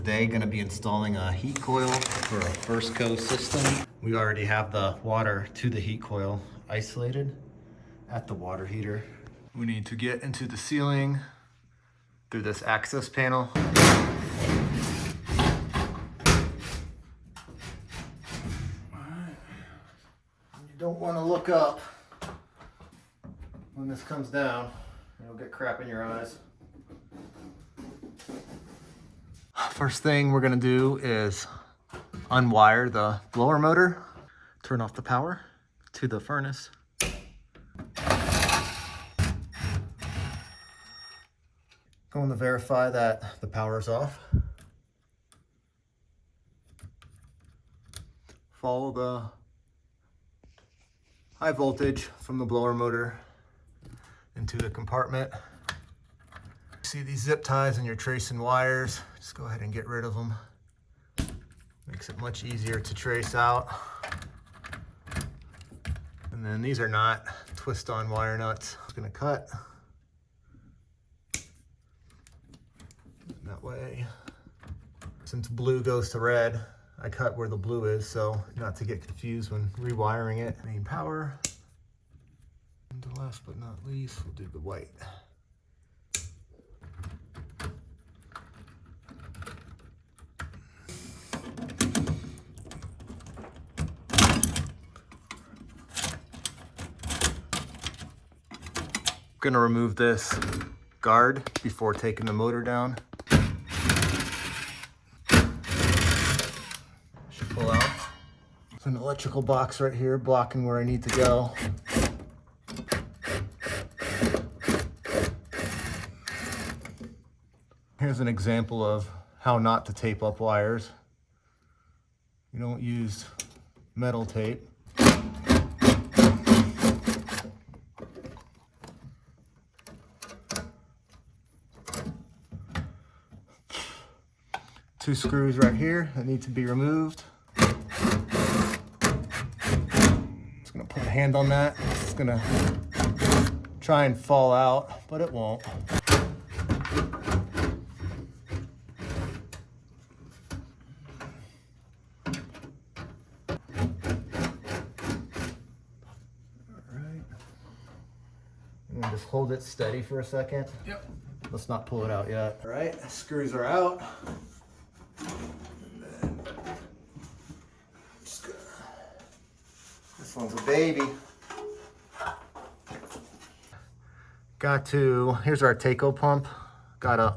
Today, going to be installing a heat coil for a first coil system. We already have the water to the heat coil isolated at the water heater. We need to get into the ceiling through this access panel. You don't want to look up when this comes down. You'll get crap in your eyes. First thing we're gonna do is unwire the blower motor, turn off the power to the furnace. Going to verify that the power is off. Follow the high voltage from the blower motor into the compartment. See these zip ties and you're tracing wires, just go ahead and get rid of them. Makes it much easier to trace out. And then these are not twist-on wire nuts. Just gonna cut that way. Since blue goes to red, I cut where the blue is, so not to get confused when rewiring it. Main power. And last but not least, we'll do the white. Gonna remove this guard before taking the motor down. Should pull out. There's an electrical box right here blocking where I need to go. Here's an example of how not to tape up wires. You don't use metal tape. Two screws right here that need to be removed. Just gonna put a hand on that. It's gonna try and fall out, but it won't. And just hold it steady for a second. Yep. Let's not pull it out yet. All right, screws are out. This one's a baby. Here's our taco pump. Gotta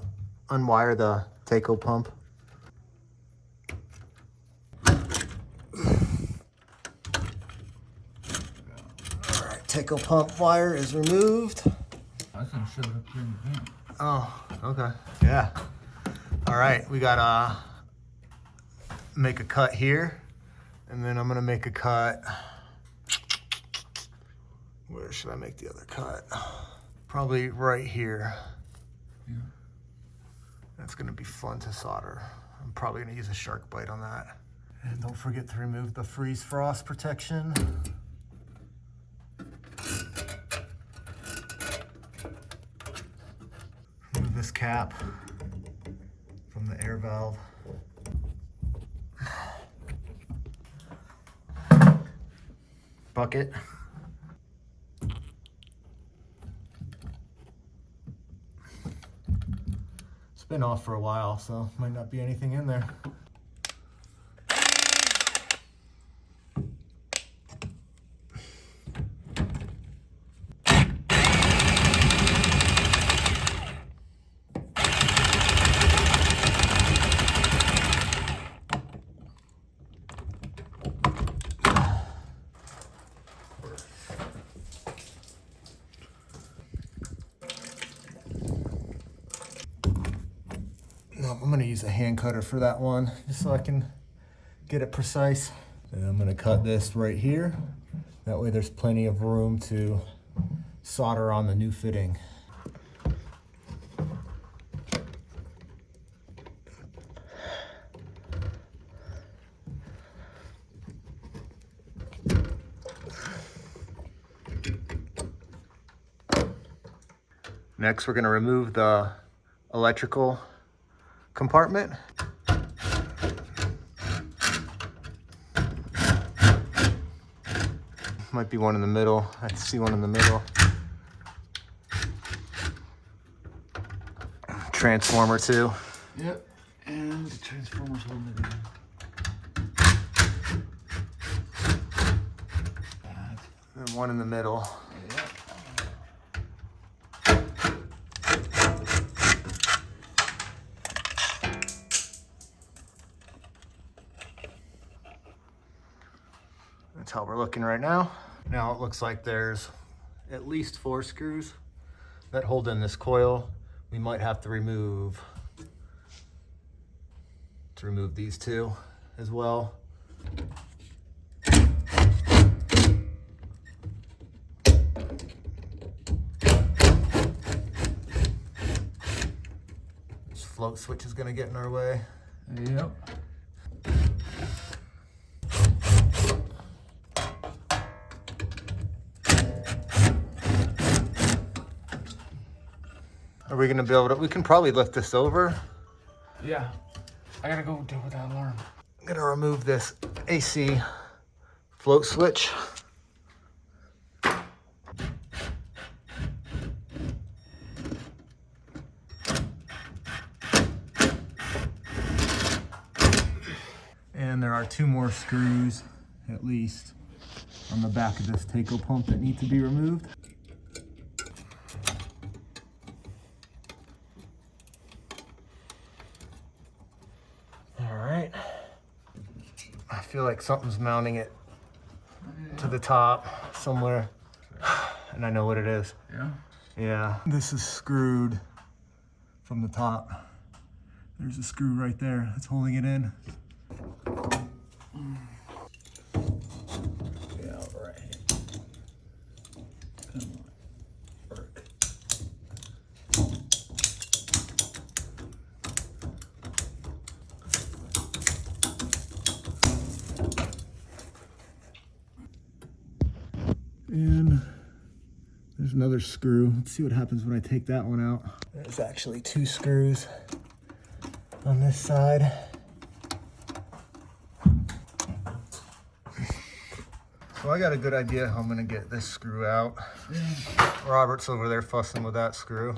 unwire the taco pump. All right, taco pump wire is removed. I was gonna shove it up here in the vent. Oh, okay. Yeah. All right, we gotta make a cut here, and then I'm gonna make a cut. Where should I make the other cut? Probably right here. Yeah. That's gonna be fun to solder. I'm probably gonna use a shark bite on that. And don't forget to remove the freeze frost protection. Remove this cap from the air valve. Bucket. It's been off for a while, so might not be anything in there. No, I'm gonna use a hand cutter for that one, just so I can get it precise. And I'm gonna cut this right here. That way there's plenty of room to solder on the new fitting. Next, we're gonna remove the electrical compartment. Might be one in the middle. I see one in the middle. Transformer too. Yep. And the transformer's holding it in. And one in the middle. Yep. That's how we're looking right now. Now it looks like there's at least 4 screws that hold in this coil. We might have to remove these 2 as well. This float switch is gonna get in our way. Yep. Are we gonna be able to, we can probably lift this over. Yeah. I gotta go deal with that alarm. I'm gonna remove this AC float switch. And there are 2 more screws, at least, on the back of this taco pump that need to be removed. All right. I feel like something's mounting it to the top somewhere, and I know what it is. Yeah? Yeah. This is screwed from the top. There's a screw right there that's holding it in. Yeah, right. Come on. Work. And there's another screw. Let's see what happens when I take that one out. There's actually 2 screws on this side. So I got a good idea how I'm gonna get this screw out. Yeah. Robert's over there fussing with that screw.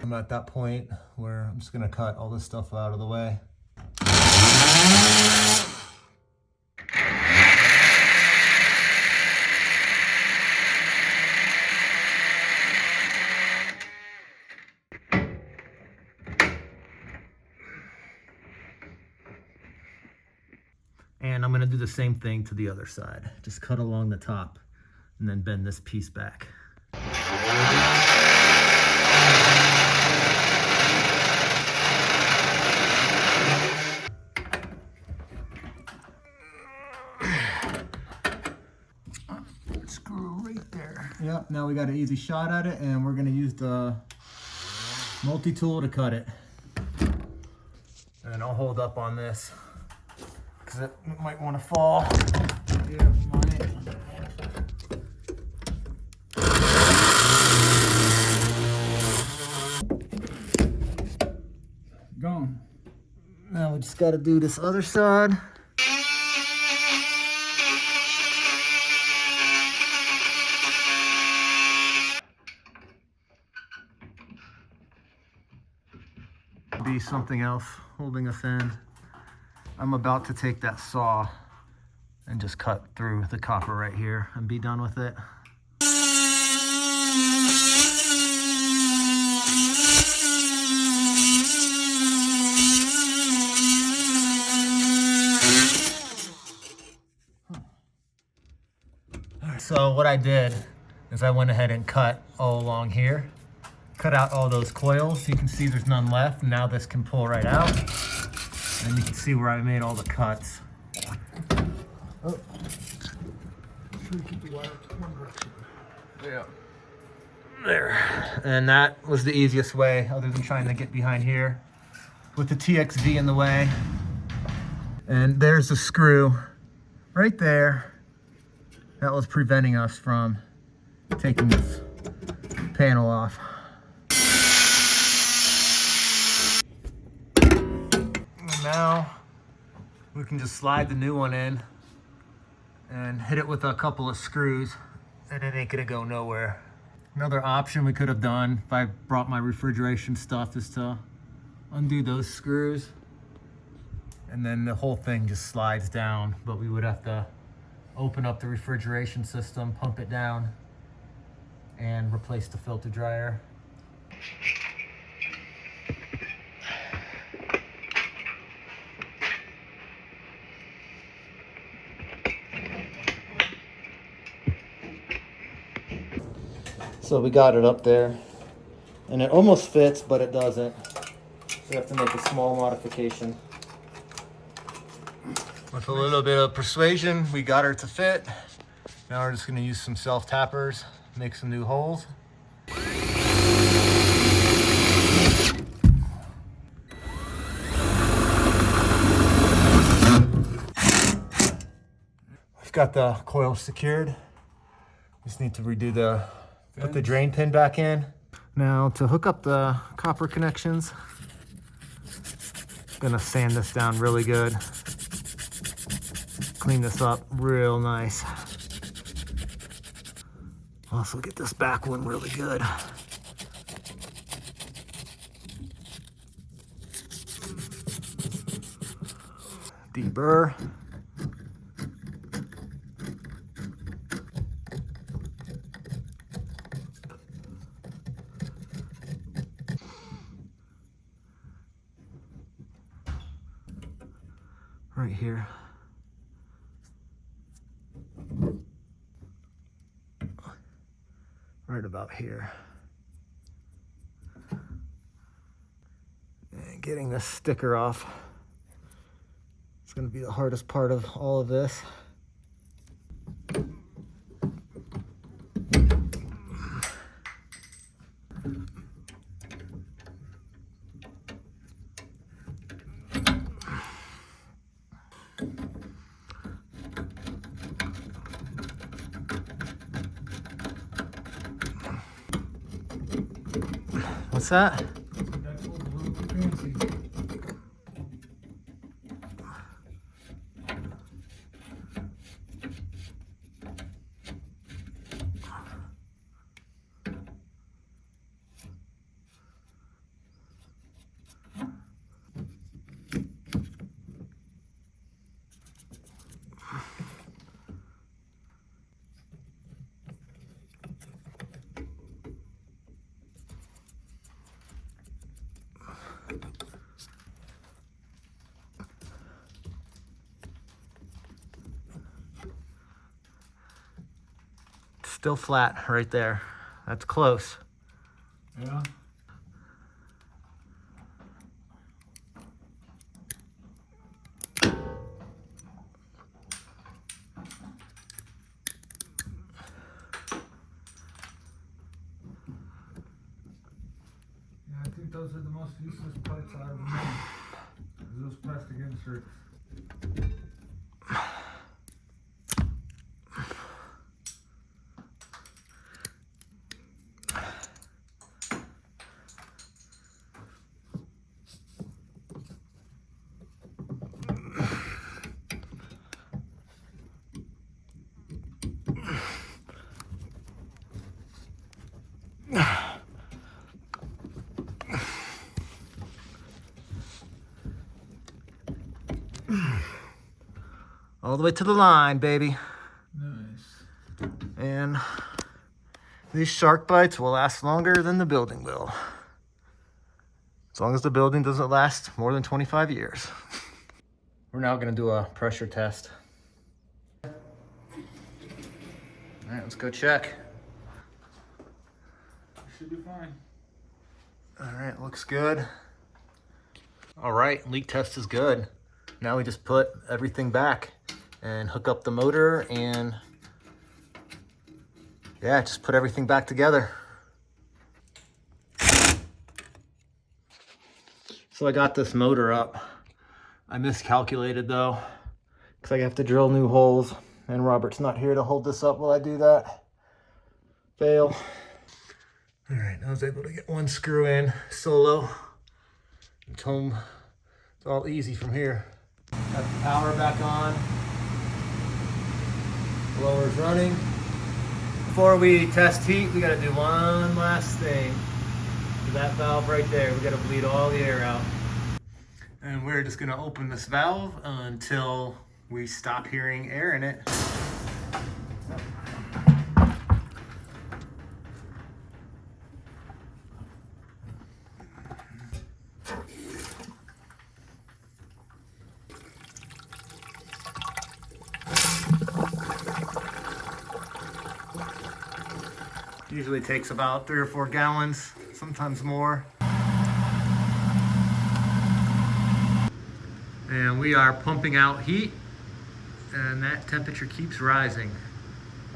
I'm at that point where I'm just gonna cut all this stuff out of the way. And I'm gonna do the same thing to the other side. Just cut along the top and then bend this piece back. Screw right there. Yep, now we got an easy shot at it, and we're gonna use the multi-tool to cut it. And I'll hold up on this, because it might want to fall. Yeah, might. Gone. Now we just got to do this other side. Be something else holding us in. I'm about to take that saw and just cut through the copper right here and be done with it. So what I did is I went ahead and cut all along here. Cut out all those coils. You can see there's none left. Now this can pull right out. And you can see where I made all the cuts. Oh. Yeah. There. And that was the easiest way, other than trying to get behind here with the TXV in the way. And there's the screw right there that was preventing us from taking this panel off. And now we can just slide the new one in and hit it with a couple of screws, and it ain't gonna go nowhere. Another option we could have done if I brought my refrigeration stuff is to undo those screws, and then the whole thing just slides down, but we would have to open up the refrigeration system, pump it down, and replace the filter dryer. So we got it up there, and it almost fits, but it doesn't. So we have to make a small modification. With a little bit of persuasion, we got her to fit. Now we're just gonna use some self-tappers, make some new holes. We've got the coil secured. Just need to redo put the drain pin back in. Now to hook up the copper connections, gonna sand this down really good. Clean this up real nice. Also get this back one really good. Deburr. Right here. Right about here. And getting this sticker off, it's going to be the hardest part of all of this. What's that? Still flat right there. That's close. Yeah. I think those are the most useless parts I ever made. Those plastic inserts. All the way to the line, baby. Nice. And these shark bites will last longer than the building will. As long as the building doesn't last more than 25 years. We're now gonna do a pressure test. All right, let's go check. Should be fine. All right, looks good. All right, leak test is good. Now we just put everything back and hook up the motor and yeah, just put everything back together. So I got this motor up. I miscalculated though, because I have to drill new holes and Robert's not here to hold this up while I do that. Fail. All right, I was able to get one screw in solo. It's home. It's all easy from here. Got the power back on. Blower's running. Before we test heat, we gotta do one last thing. To that valve right there, we gotta bleed all the air out. And we're just gonna open this valve until we stop hearing air in it. Usually takes about 3 or 4 gallons, sometimes more. And we are pumping out heat, and that temperature keeps rising.